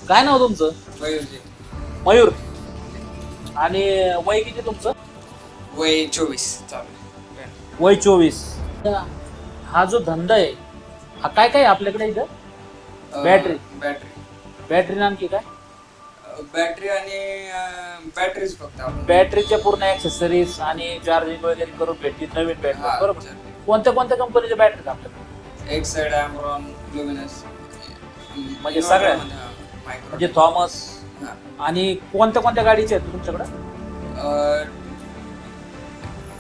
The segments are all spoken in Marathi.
काय नाव तुमचं? वयोजी मयूर. आणि वय किती तुमचं? वय 24 चालू आहे. वय 24. हा जो धंदा आहे हा काय काय आहे आपल्याकडे इथं? बॅटरी बॅटरी आणखी काय? बॅटरी आणि बॅटरीज फक्त आपण बॅटरीच्या पूर्ण ऍक्सेसरीज आणि चार्जिंग वगैरे करून भेटतील नवीन बॅटरी, हा, बरोबर? कोणत्या कोणत्या कंपनीच्या बॅटरी आपल्याकडे? एक साइड ॲमरॉन लुमिनस म्हणजे सगळ्या? मायक्रो म्हणजे थॉमस. आणि कोणत्या कोणत्या गाडीचे आहेत तुमच्याकडे?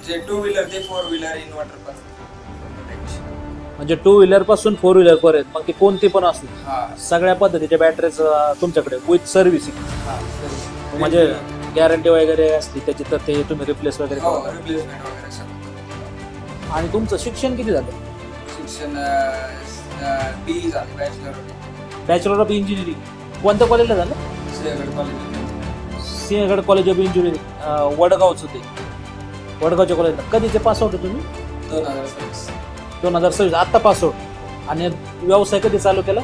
जे 2 व्हीलर ते 4 व्हीलर इन्व्हर्टर पण म्हणजे 2 व्हीलर पासून 4 व्हीलर पर्यंत, मग ती कोणती पण असू हा सगळ्या पद्धतीच्या बॅटरीज तुमच्याकडे विथ सर्व्हिसिंग. हा म्हणजे गॅरंटी वगैरे असते त्याची, तर ते तुम्ही रिप्लेस वगैरे हो करता. रिप्लेसमेंट वगैरे सगळं. आणि तुमचं शिक्षण किती झालं? शिक्षण BE झालं बॅचलर ऑफ इंजिनिअरिंग कोणत्या कॉलेजला झालं? Sinhgad college Sinhgad college of engineering वडगावचं ते. वडगावच्या कॉलेजला कधीचे पास आउट तुम्ही? 2026 2026 आत्ता पास आउट. आणि व्यवसाय कधी चालू केला?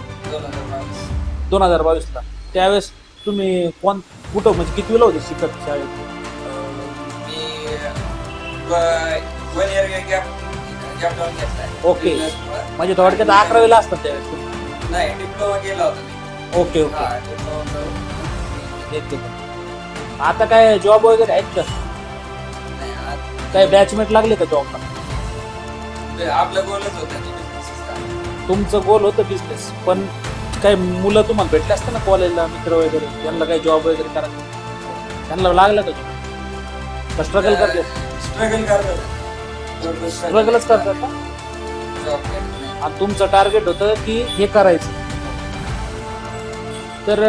2022 ला. त्यावेळेस तुम्ही कुठं म्हणजे कितवीला होते शिकत शाळेत? मी 1 इयर गॅप डाऊन घेतलाय. ओके. Businessमुळे. म्हणजे थोडक्यात 11वीला असतात त्यावेळेस तुम्ही. नाही डिप्लोमा केला होता मी. Okay okay. हा डिप्लोमा करून एक आता काय जॉब वगैरे आहेत का? नाही काय बॅचमेट लागले का जॉबला? आपलं गोलच होतं की बिझनेस स्टार्ट. तुमचं गोल होतं बिझनेस, पण काही मुलं तुम्हाला भेटले असते ना कॉलेजला, मित्र वगैरे, त्यांना काही जॉब वगैरे करायचं, त्यांना लागलं का जॉब? स्ट्रगल करते? स्ट्रगल करतात. स्ट्रगलच करतात का? जॉब आणि तुमचं टार्गेट होतं की हे करायचं. तर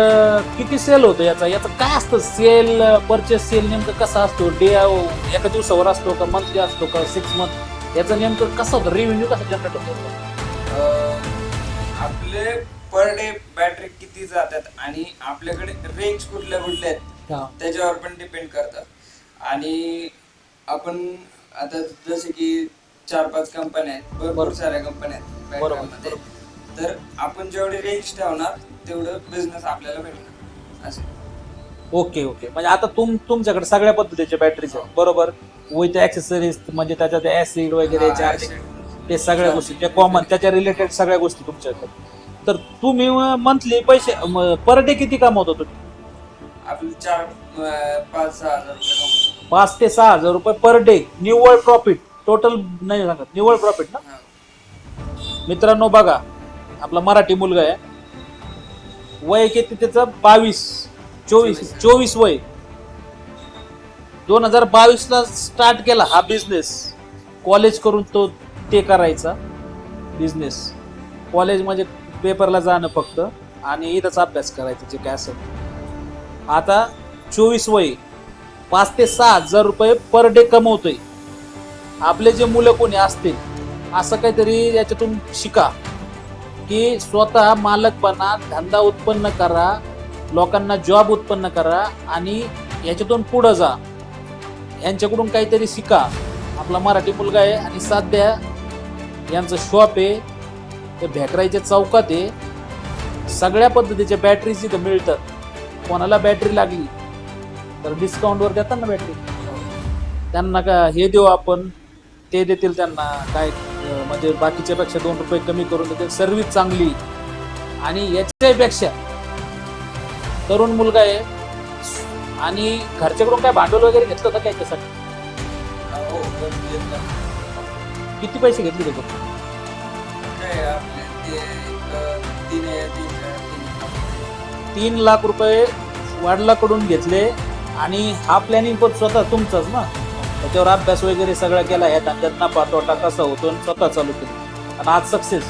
किती सेल होतं याचं काय असतं? सेल परचेस सेल नेमकं कसं असतो? एका दिवसावर असतो का मंथली असतो का 6 मंथ? याचं नेमकं कसं होतं? रेव्हेन्यू कसं जनरेट होतो? आपले पर डे बॅटरी किती जातात आणि आपल्याकडे रेंज कुठल्या आहेत त्याच्यावर पण डिपेंड करतात. आणि आपण आता जसे की 4-5 कंपन्या आहेत, भरपूर साऱ्या कंपन्या आहेत बॅटरीमध्ये. तर आपण जेवढी रेंज ठेवणार तेवढं बिझनेस आपल्याला भेटणार असे. Okay okay. म्हणजे आता तुमच्याकडे सगळ्या पद्धतीच्या बॅटरीज आहेत, बरोबर? विथ ऍक्सेसरीज, म्हणजे त्याच्यात ऍसिड वगैरे चार्जिंग ते सगळ्या गोष्टी त्या कॉमन, त्याच्या रिलेटेड सगळ्या गोष्टी तुमच्याकडे. तर तुम्ही मंथली पैसे पर डे किती कमवतो तुम्ही? आपले 4-5-6 हजार रुपये कमवतो. 5 ते 6 हजार रुपये पर डे निव्वळ प्रॉफिट. टोटल नाही सांगत, निव्वळ प्रॉफिट ना? मित्रांनो बघा, आपला मराठी मुलगा आहे, वय किती त्याचं? 24 वय. 2022 ला स्टार्ट केला हा बिझनेस. कॉलेज करून तो ते करायचा बिझनेस. कॉलेज म्हणजे पेपरला जाणं फक्त आणि इथंच अभ्यास करायचा जे काय असेल. आता 24 वय, 5 ते 6 हजार रुपये पर डे कमवतोय. आपले जे मुलं कोणी असतील असं काहीतरी याच्यातून शिका की स्वतः मालक बना, धंदा उत्पन्न करा, लोकांना जॉब उत्पन्न करा आणि याच्यातून पुढं जा. यांच्याकडून काहीतरी शिका. आपला मराठी मुलगा आहे आणि सध्या यांचं शॉप आहे ते भेकराईच्या चौकात आहे. सगळ्या पद्धतीच्या बॅटरीज इथं मिळतात. कोणाला बॅटरी लागली तर डिस्काउंटवर देतात ना बॅटरी. त्यांना का हे देऊ आपण, ते देतील त्यांना काय, म्हणजे बाकीच्या पेक्षा 2 रुपये कमी करून देतील. सर्व्हिस चांगली. आणि याच्यापेक्षा तरुण मुलगा आहे आणि घरच्याकडून काय भांडवल वगैरे घेतलं होतं काय त्यासाठी? हो घेतलं. किती पैसे घेतले त्याच्यात? काय आपले ते 3 लाख रुपये वडिलाकडून घेतले. आणि हा प्लॅनिंग पण स्वतः तुमचाच ना? त्याच्यावर अभ्यास वगैरे सगळा केला, या धंद्यात नफा तोटा कसा होतो स्वतः चालू केलं आणि आज सक्सेस.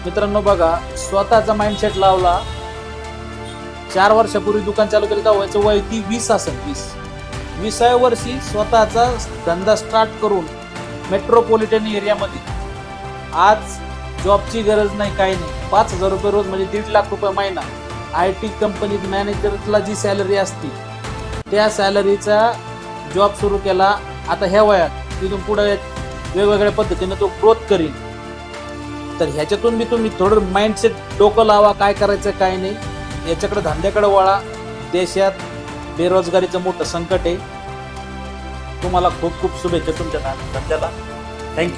मित्रांनो बघा, स्वतःचा माइंडसेट लावला. 4 वर्षापूर्वी दुकान चालू केलं तेव्हा व्हायचं वय 20 असेल. 20व्या वर्षी स्वतःचा धंदा स्टार्ट करून मेट्रोपॉलिटन एरियामध्ये आज जॉबची गरज नाही, काही नाही. 5,000 रुपये रोज म्हणजे 1.5 लाख रुपये महिना. IT कंपनीत मॅनेजरला जी सॅलरी असते त्या सॅलरीचा जॉब सुरू केला. आता ह्या वयात तिथून पुढे वेगवेगळ्या पद्धतीने तो ग्रोथ करीन. तर ह्याच्यातून मी तुम्ही थोडं माइंडसेट डोकं लावा, काय करायचं काय नाही, याच्याकडे धंद्याकडे वळा. देशात बेरोजगारीचं मोठं संकट आहे. तुम्हाला खूप खूप शुभेच्छा तुमच्या धंद्याला. थँक्यू.